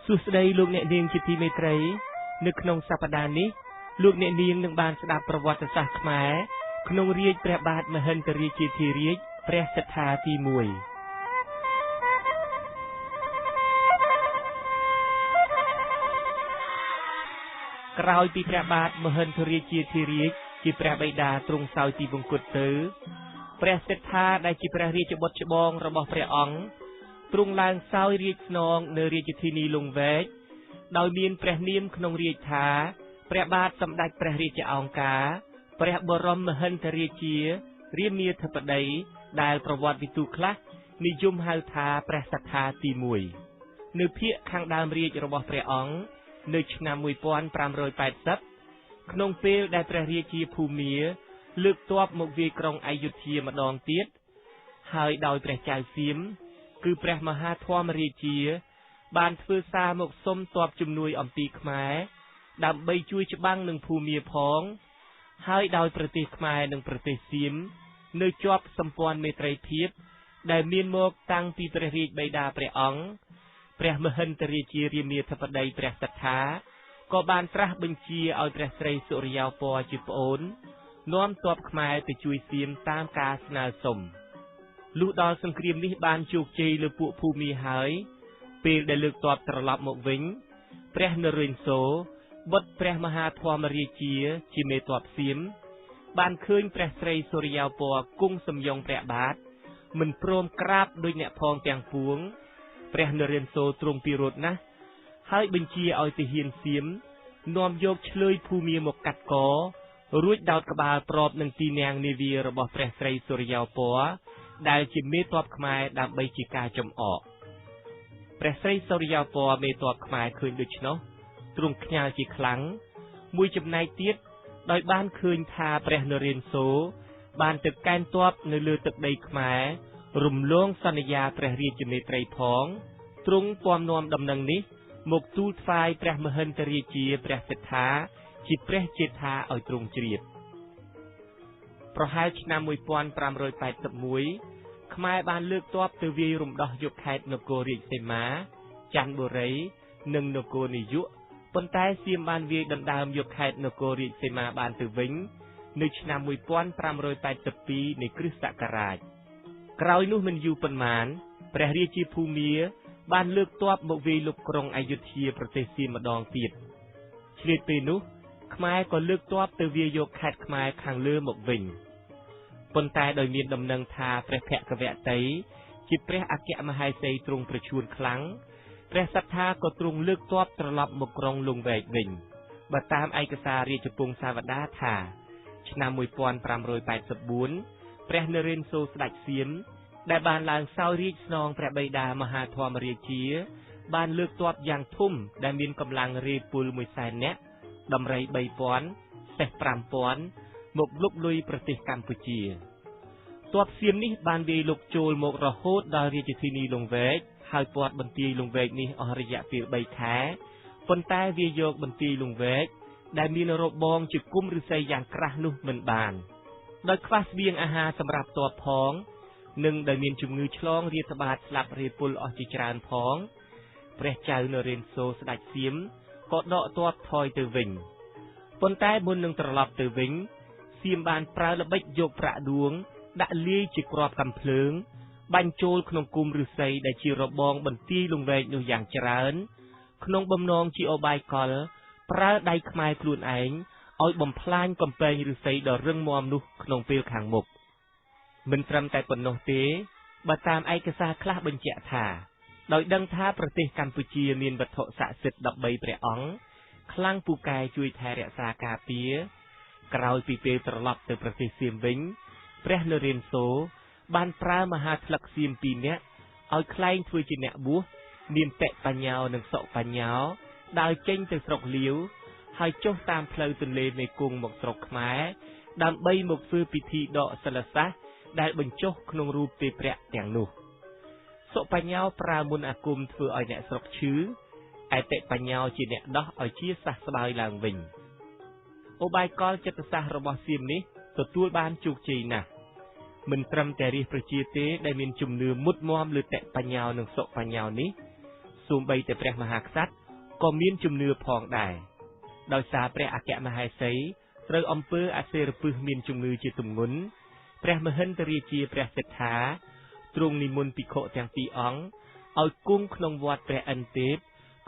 សួស្តីលោកអ្នកនាងជាទីមេត្រីនៅក្នុងសប្តាហ៍នេះលោកអ្នកនាងនឹងបានស្ដាប់ប្រវត្តិសាស្ត្រខ្មែរក្នុងរាជ្យព្រះបាទមហិន្ទរាជាធិរាជព្រះសត្ថាទី1ក្រោយពីព្រះបាទមហិន្ទរាជាធិរាជជាព្រះបិតាទ្រង់សោយទីវង្គតទៅព្រះសត្ថាដែលជាព្រះរាជបុត្រច្បងរបស់ព្រះអង្គទ្រង់ឡើងសោយរាជស្នងនៅរាជធានីលង្វែកដោយមានព្រះនាមក្នុងរាជថាព្រះបាទសម្ដេចព្រះរាជាអង្គការព្រះបរមមហិន្ទរាជារាមាធិបតីដែលប្រវត្តិវិទូខ្លះនិយមហៅថាព្រះសត្ថាទី1នៅភាគខាងដើមរាជរបស់ព្រះអង្គនៅឆ្នាំ1580ក្នុងពេលដែលព្រះរាជាភូមាលើកទ័ពមកវាយក្រុងអយុធ្យាម្ដងទៀតហើយដោយព្រះចៅសៀមគឺព្រះមហាធម្មរាជាបានធ្វើសារមកសុំទ័ពជំនួយអំពីខ្មែរដើម្បីជួយច្បាំងនឹងភូមាផងហើយដោយប្រទេសខ្មែរនិងប្រទេសសៀមនៅជាប់សម្ព័ន្ធមេត្រីភាពដែលមានមកតាំងពីព្រះរាជបិតាព្រះអង្គព្រះមហិន្ទរាជារាមាធិបតីព្រះសត្ថាក៏បានត្រាស់បញ្ជាឲ្យព្រះស្រីសុរិយោពណ៌ជាប្អូននាំទ័ពខ្មែរទៅជួយសៀមតាមការស្នើសុំលុះដល់សង្គ្រាមនេះបានជោគជ័យលើពួកភូមាហើយពេលដែលលើកទ័ពត្រឡប់មកវិញព្រះនរេន្ទសូរបុត្រព្រះមហាធម្មរាជាមេទ័ពសៀមបានឃើញព្រះស្រីសុរិយោពណ៌គង់សំយងព្រះបាទមិនព្រមក្រាបដោយអ្នកផងទាំងពួងព្រះនរេន្ទសូរទ្រង់ពិរោធណាស់ហើយបញ្ជាឲ្យទាហានសៀមនាំយកឆ្លើយភូមាមកកាត់ករួចដោតក្បាលប្របនឹងទីនាងនាវារបស់ព្រះស្រីសុរិយោពណ៌ដែលជាមេទ័ពខ្មែរដើម្បីជាការចំអកព្រះស្រីសុរិយោពណ៌មេទ័ពខ្មែរឃើញដូច្នោះទ្រង់ខ្ញាល់ជាខ្លាំងមួយចំណែកទៀតដោយបានឃើញថាព្រះនរេន្ទសូរបានទៅកេណ្ឌទ័ពនៅលើទឹកដីខ្មែររំលងសន្យាព្រះរាជមេត្រីផងទ្រង់ពំនាំដំណឹងនេះមកទូលថ្វាយព្រះមហិន្ទរាជាព្រះសត្ថាជាព្រះជេដ្ឋាឲ្យទ្រង់ជ្រាបប្រហែលឆ្នាំ1581ខ្មែរបានលើកទ័ពទៅវាយរំដោះយកខេត្តនគររាជសីមាច័ន្ទបុរីនិងនគរនាយកប៉ុន្តែសៀមបានវាយដណ្ដើមយកខេត្តនគររាជសីមាបានទៅវិញនៅឆ្នាំ1582នៃគ្រិស្តសករាជក្រោយនោះមិនយូរប៉ុន្មានព្រះរាជាភូមាបានលើកទ័ពមកវាយលុកក្រុងអយុធ្យាប្រទេសសៀមម្ដងទៀតឆ្លៀតពេលនោះខ្មែរក៏លើកទ័ពទៅវាយយកខេត្តខ្មែរខាងលើមកវិញប៉ុន្តែដោយមានដំណឹងថាព្រះភគវតីជាព្រះអគ្គមហេសីទ្រង់ប្រឈួនខ្លាំងព្រះសត្ថាក៏ទ្រង់លើកទ័ពត្រឡប់មកក្រុងលង្វែកវិញបើតាមឯកសាររាជពង្សាវតារថាឆ្នាំ1584ព្រះនរេន្ទសូរស្ដេចសៀមដែលបានឡើងសោយរាជស្នងព្រះបិតាមហាធម្មរាជាបានលើកទ័ពយ៉ាងធំដែលមានកម្លាំងរេពុល 100,000 នាក់ដំរី 3,000 សេះ 5,000 មកលុកលុយប្រទេសកម្ពុជាទ័ពសៀមនេះបានវាយលុកចូលមករហូតដល់រាជធានីលង្វែកហើយព័ទ្ធបន្ទាយលង្វែកនេះអស់រយៈពេល3ខែប៉ុន្តែវាយកបន្ទាយលង្វែកដែលមានរបងជាគុំឫស្សីយ៉ាងក្រាស់នោះមិនបានដោយខ្វះស្បៀងអាហារសម្រាប់ទ័ពផងនិងដែលមានជំងឺឆ្លងរាតត្បាតស្លាប់រេពុលអស់ជាច្រើនផងព្រះចៅនរេន្ទសូរស្ដេចសៀមក៏ដកទ័ពថយទៅវិញប៉ុន្តែមុននឹងត្រឡប់ទៅវិញសៀមបានប្រើល្បិចយកប្រាក់ដួងដាក់លាយជាគ្រាប់កាំភ្លើងបាញ់ចូលក្នុងគុំឫស្សីដែលជារបងបន្ទាយលង្វែកនោះយ៉ាងច្រើនក្នុងបំណងជាអបាយកលប្រើដៃខ្មែរខ្លួនឯងឲ្យបំផ្លាញកំពែងឫស្សីដ៏រឹងមាំនោះក្នុងពេលខាងមុខមិនត្រឹមតែប៉ុណ្ណោះទេបើតាមឯកសារខ្លះបញ្ជាក់ថាដោយដឹងថាប្រទេសកម្ពុជាមានវត្ថុស័ក្តិសិទ្ធិ13ព្រះអង្គខ្លាំងពូកែជួយថែរក្សាការពារក្រោយពីពេលត្រឡប់ទៅប្រទេសសៀមវិញព្រះនរេន្ទសូរបានប្រើមហាថ្លឹកសៀម2នាក់ឲ្យក្លែងធ្វើជាអ្នកបួសនាមពេបញ្ញោនិងសុបញ្ញោដើរចេញទៅស្រុកលាវហើយចុះតាមផ្លូវទន្លេមេគង្គមកស្រុកខ្មែរដើម្បីមកធ្វើពិធីដកសិលសាសន៍ដែលបញ្ចុះក្នុងរូបទេវព្រះទាំងនោះសុបញ្ញោប្រើមន្តអាគមធ្វើឲ្យអ្នកស្រុកឈឺឯពេបញ្ញោជាអ្នកដោះឲ្យជាសះស្បើយឡើងវិញឧបាយកលចិត្តសាស្ត្ររបស់សៀមនេះទទួលបានជោគជ័យណាស់មិនត្រឹមតែរាជប្រជាទេដែលមានជំនឿមុតមាំលើតេបញ្ញោនិងសុបញ្ញោនេះស សូម្បីតែព្រះមហាក្សត្រក៏មានជំនឿផងដែរដោយសារព្រះអគ្គមហេសីត្រូវអំពើអសេរពឹសមានជំងឺជាទម្ងន់ព្រះមហិន្ទរាជាព្រះសិទ្ធាទ្រង់និមន្តភិក្ខុទាំងពីរអង្គឲ្យគង់ក្នុងវត្តព្រះឥន្ទទេព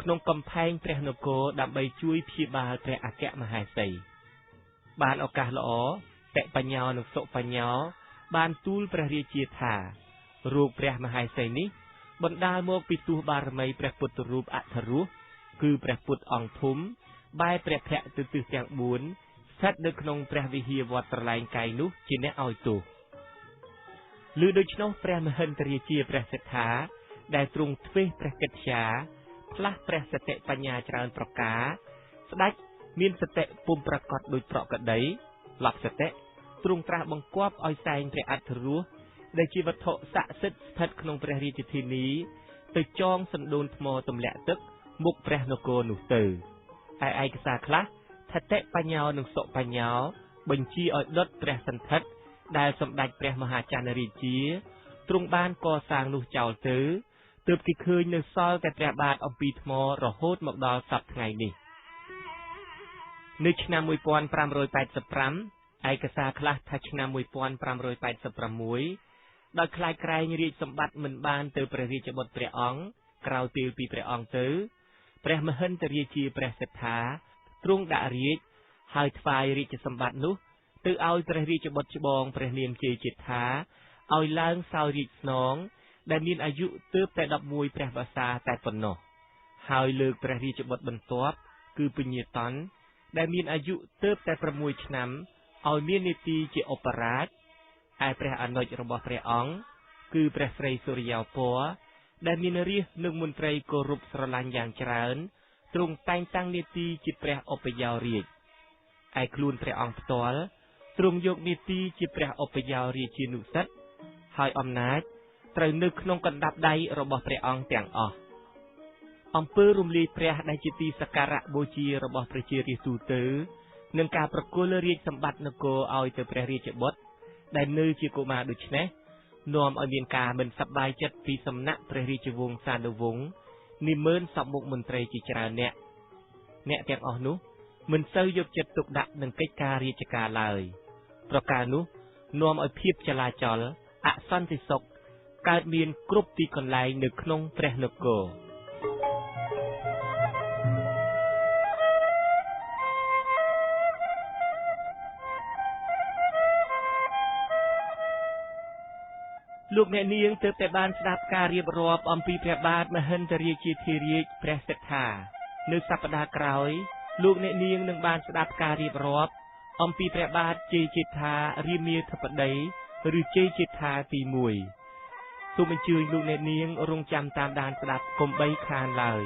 ក្នុងកំផែងព្រះនគរដើម្បីជួយព្យាបាលព្រះអគ្គមហេសីបានឱកាសល្អតេបញ្ញោនិងសុបញ្ញោបានទូលព្រះរាជាថារោគព្រះមហេសីនេះបណ្ដាលមកពីទោះបារមីព្រះពុទ្ធរូបអធរោះគឺព្រះពុទ្ធអង្គធំបែរព្រះភ័ក្ត្រទៅទិសទាំង4ស្ថិតនៅក្នុងព្រះវិហារវត្តត្រឡែងកាយនោះជាអ្នកឲ្យទោសឮដូច្នោះព្រះមហិន្ទរាជាព្រះសិទ្ធាដែលទ្រង់ធ្វេសព្រះកិត្យាផ្លាស់ព្រះសតិបញ្ញាច្រើនប្រការស្ដេចមានសតិពុំប្រកបដោយប្រកដីលប់សតិទ្រង់ត្រាស់បង្គាប់ឲ្យសែងព្រះអធរោះដែលជាវត្ថុស័ក្តិសិទ្ធិស្ថិតក្នុងព្រះរាជធានីទៅចងសណ្ដូនថ្មទម្លាក់ទឹកមុខព្រះនគរនោះទៅឯឯកសារខ្លះថតិបញ្ញោនិងសុបញ្ញោបញ្ជាឲ្យដុតព្រះសន្ធិដ្ឋដែលសម្ដេចព្រះមហាចន្ទរាជាទ្រង់បានកសាងនោះចោលទៅទើបគេឃើញនៅសល់តែព្រះបាទអំពីថ្មរហូតមកដល់សព្វថ្ងៃនេះនៅឆ្នាំ1585ឯកសារខ្លះថាឆ្នាំ1586ដោយខ្លាចក្រែងរាជសម្បត្តិមិនបានទៅព្រះរាជបុត្រព្រះអង្គក្រោយពេលពីព្រះអង្គទៅព្រះមហិន្ទរាជាព្រះសិទ្ធាទ្រង់ដាក់រាជហើយថ្វាយរាជសម្បត្តិនោះទៅឲ្យព្រះរាជបុត្រច្បងព្រះនាមជ័យជេដ្ឋាឲ្យឡើងសោយរាជស្នងដែលមានអាយុទើបតែ11ព្រះវស្សាតែប៉ុណ្ណោះហើយលើកព្រះរាជបុត្របន្ទាប់គឺពញាតនដែលមានអាយុទើបតែ6ឆ្នាំឲ្យមាននីតិជាឧបរាជឯព្រះអនុជរបស់ព្រះអង្គគឺព្រះស្រីសុរិយោពណ៌ដែលមានរាជនិងមន្ត្រីគោរពស្រឡាញ់យ៉ាងច្រើនទ្រង់តែងតាំងនីតិជាព្រះឧបយោរាជឯខ្លួនព្រះអង្គផ្ទាល់ទ្រង់យកនីតិជាព្រះឧបយោរាជានុសិទ្ធហើយអំណាចត្រូវនៅក្នុងកណ្ដាប់ដៃរបស់ព្រះអង្គទាំងអស់អំពើរំលាយព្រះដែលជាទីសក្ការៈបូជារបស់ប្រជារាស្ត្រទូទៅនឹងការប្រគល់រាជសម្បត្តិនគរឲ្យទៅព្រះរាជបុត្រដែលនៅជាកុមារដូច្នេះនាំឲ្យមានការមិនសប្បាយចិត្តពីសំណាក់ព្រះរាជវង្សានុវង្សនិមឺនសពមុខមន្ត្រីជាច្រើនអ្នកទាំងអស់នោះមិនសូវយកចិត្តទុកដាក់នឹងកិច្ចការរាជការឡើយប្រការនោះនាំឲ្យភាពចលាចលអសន្តិសុខកើតមានគ្រប់ទីកន្លែងនៅក្នុងព្រះនគរលោកអ្នកនាងទើបតែបានស្ដាប់ការរៀបរាប់អំពីព្រះបាទមហិន្ទរាជាធិរាជព្រះសិទ្ធានៅសប្តាហ៍ក្រោយលោកអ្នកនាងនឹងបានស្ដាប់ការរៀបរាប់អំពីព្រះបាទជ័យជេដ្ឋារាមាធិបតីឬជ័យជេដ្ឋាទី1សូមអញ្ជើញលោកអ្នកនាងរងចាំតាមដានស្ដាប់កុំបីខានឡើយ